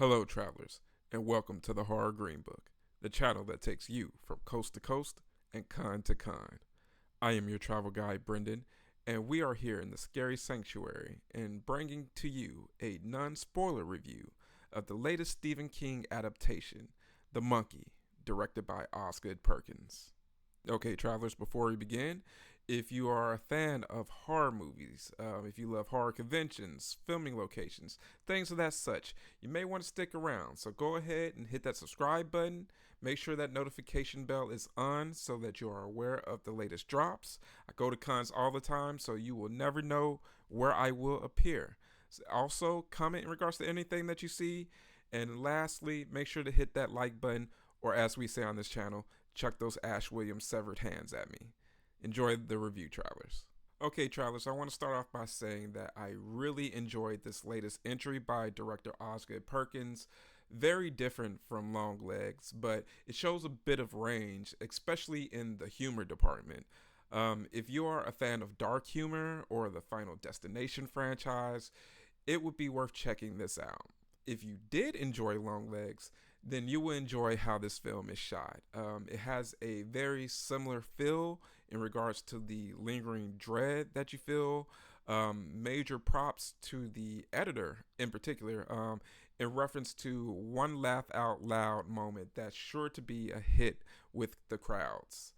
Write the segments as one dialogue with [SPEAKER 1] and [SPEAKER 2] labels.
[SPEAKER 1] Hello, travelers, and welcome to the Horror Green Book, the channel that takes you from coast to coast and con to con. I am your travel guide, Brendan, and we are here in the scary sanctuary and bringing to you a non spoiler review of the latest Stephen King adaptation, The Monkey, directed by Osgood Perkins. Okay, travelers, before we begin, if you are a fan of horror movies, if you love horror conventions, filming locations, things of that such, you may want to stick around. So go ahead and hit that subscribe button. Make sure that notification bell is on so that you are aware of the latest drops. I go to cons all the time, so you will never know where I will appear. Also, comment in regards to anything that you see. And lastly, make sure to hit that like button, or as we say on this channel, chuck those Ash Williams severed hands at me. Enjoy the review, travelers. Okay, travelers, I want to start off by saying that I really enjoyed this latest entry by director Osgood Perkins. Very different from Long Legs, but it shows a bit of range, especially in the humor department. If you are a fan of dark humor or the Final Destination franchise, it would be worth checking this out. If you did enjoy Long Legs, then you will enjoy how this film is shot. It has a very similar feel in regards to the lingering dread that you feel. Major props to the editor in particular, in reference to one laugh out loud moment that's sure to be a hit with the crowds.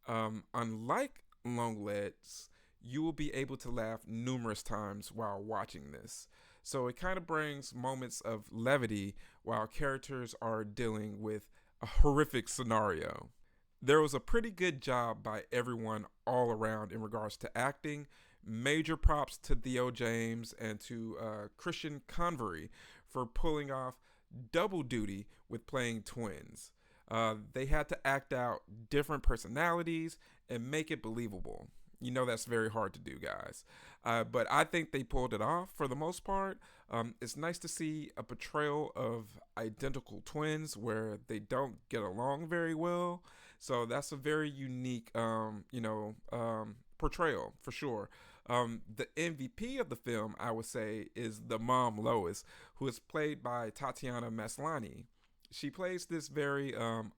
[SPEAKER 1] Unlike Long Legs, you will be able to laugh numerous times while watching this. So it kind of brings moments of levity while characters are dealing with a horrific scenario. There was a pretty good job by everyone all around in regards to acting. Major props to Theo James and to Christian Convery for pulling off double duty with playing twins. They had to act out different personalities and make it believable. You know that's very hard to do, guys. But I think they pulled it off for the most part. It's nice to see a portrayal of identical twins where they don't get along very well. So that's a very unique, portrayal for sure. The MVP of the film, I would say, is the mom Lois, who is played by Tatiana Maslany. She plays this very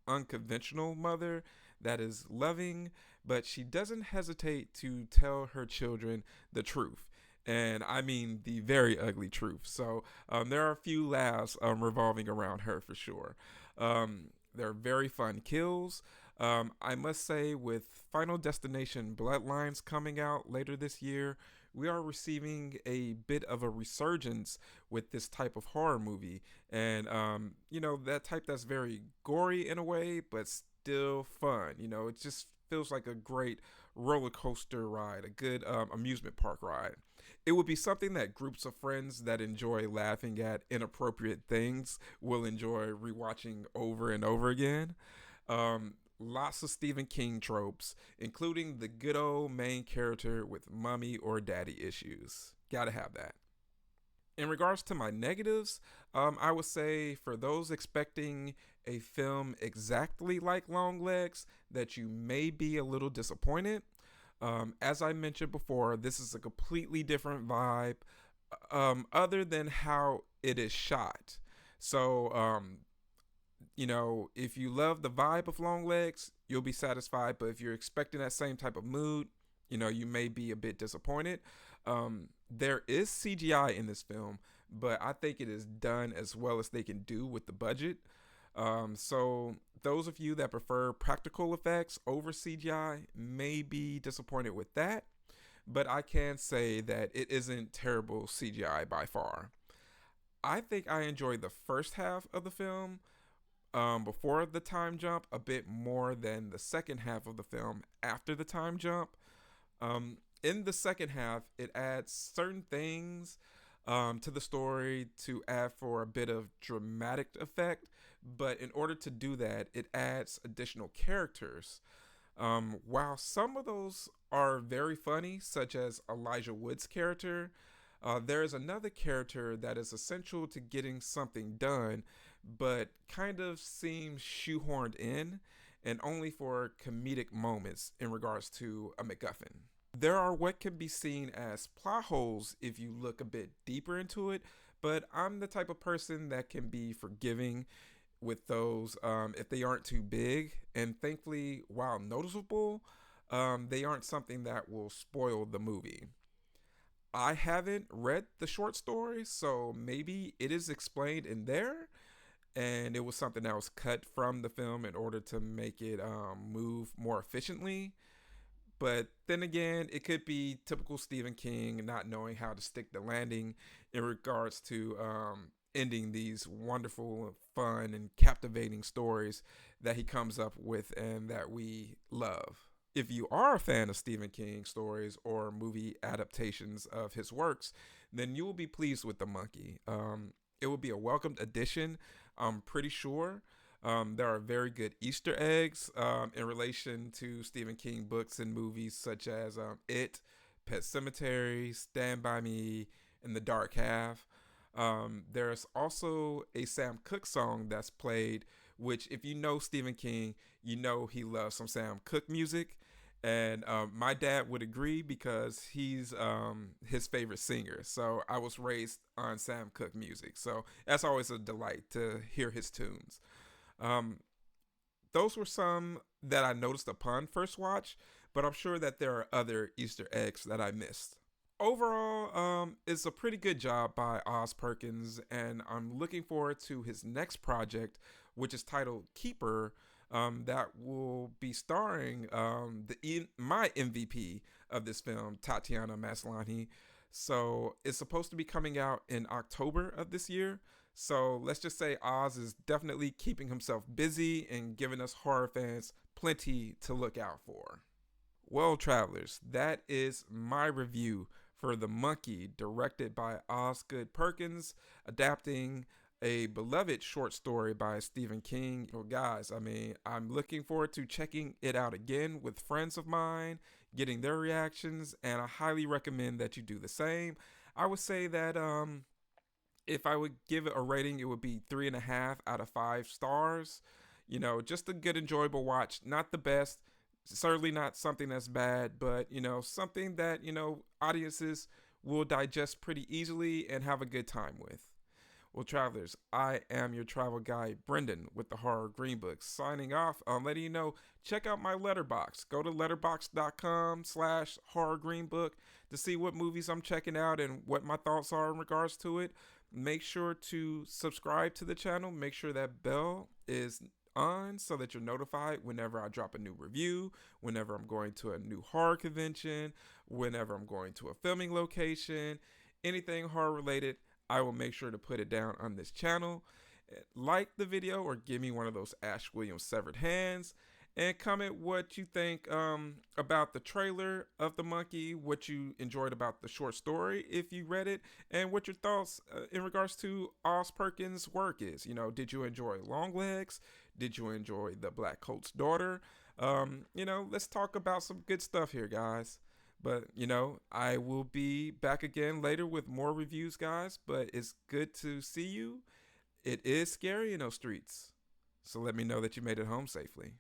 [SPEAKER 1] unconventional mother that is loving, but she doesn't hesitate to tell her children the truth. And I mean the very ugly truth. So there are a few laughs revolving around her for sure. There are very fun kills. I must say, with Final Destination Bloodlines coming out later this year, we are receiving a bit of a resurgence with this type of horror movie. And, that type that's very gory in a way, but still fun. It just feels like a great roller coaster ride, a good amusement park ride. It would be something that groups of friends that enjoy laughing at inappropriate things will enjoy rewatching over and over again. Lots of Stephen King tropes, including the good old main character with mommy or daddy issues. Gotta have that. In regards to my negatives, I would say for those expecting a film exactly like Long Legs, that you may be a little disappointed. As I mentioned before, this is a completely different vibe, other than how it is shot. So, if you love the vibe of Long Legs, you'll be satisfied. But if you're expecting that same type of mood, you may be a bit disappointed. There is CGI in this film, but I think it is done as well as they can do with the budget. So those of you that prefer practical effects over CGI may be disappointed with that, but I can say that it isn't terrible CGI by far. I think I enjoyed the first half of the film, before the time jump, a bit more than the second half of the film after the time jump. In the second half, it adds certain things to the story to add for a bit of dramatic effect. But in order to do that, it adds additional characters. While some of those are very funny, such as Elijah Wood's character, there is another character that is essential to getting something done, but kind of seems shoehorned in and only for comedic moments in regards to a MacGuffin. There are what can be seen as plot holes if you look a bit deeper into it, but I'm the type of person that can be forgiving with those if they aren't too big. And thankfully, while noticeable, they aren't something that will spoil the movie. I haven't read the short story, so maybe it is explained in there, and it was something that was cut from the film in order to make it move more efficiently. But then again, it could be typical Stephen King not knowing how to stick the landing in regards to ending these wonderful, fun, and captivating stories that he comes up with and that we love. If you are a fan of Stephen King stories or movie adaptations of his works, then you will be pleased with The Monkey. It will be a welcomed addition, I'm pretty sure. There are very good Easter eggs in relation to Stephen King books and movies such as It, Pet Cemetery, Stand By Me, and The Dark Half. There's also a Sam Cooke song that's played, which, if you know Stephen King, you know he loves some Sam Cooke music. And my dad would agree because he's his favorite singer. So I was raised on Sam Cooke music. So that's always a delight to hear his tunes. Um, those were some that I noticed upon first watch, but I'm sure that there are other Easter eggs that I missed. Overall, it's a pretty good job by Oz Perkins, and I'm looking forward to his next project, which is titled Keeper, that will be starring my MVP of this film, Tatiana Maslany. So it's supposed to be coming out in October of this year. So let's just say Oz is definitely keeping himself busy and giving us horror fans plenty to look out for. Well, travelers, that is my review for The Monkey, directed by Osgood Perkins, adapting a beloved short story by Stephen King. Well, guys, I'm looking forward to checking it out again with friends of mine, getting their reactions, and I highly recommend that you do the same. I would say that if I would give it a rating, it would be 3.5 out of 5 stars. You know, just a good, enjoyable watch. Not the best, certainly not something that's bad, but something that audiences will digest pretty easily and have a good time with. Well, travelers, I am your travel guide, Brendan, with the Horror Green Book, signing off. Letting you know, check out my letterbox. Go to letterbox.com/horror green book to see what movies I'm checking out and what my thoughts are in regards to it. Make sure to subscribe to the channel. Make sure that bell is on so that you're notified whenever I drop a new review, whenever I'm going to a new horror convention, whenever I'm going to a filming location, anything horror related. I will make sure to put it down on this channel. Like the video or give me one of those Ash Williams severed hands, and comment what you think about the trailer of The Monkey, what you enjoyed about the short story if you read it, and what your thoughts in regards to Oz Perkins' work is. Did you enjoy Longlegs? Did you enjoy The Black Coat's Daughter? Let's talk about some good stuff here, guys. But, I will be back again later with more reviews, guys. But it's good to see you. It is scary in those streets. So let me know that you made it home safely.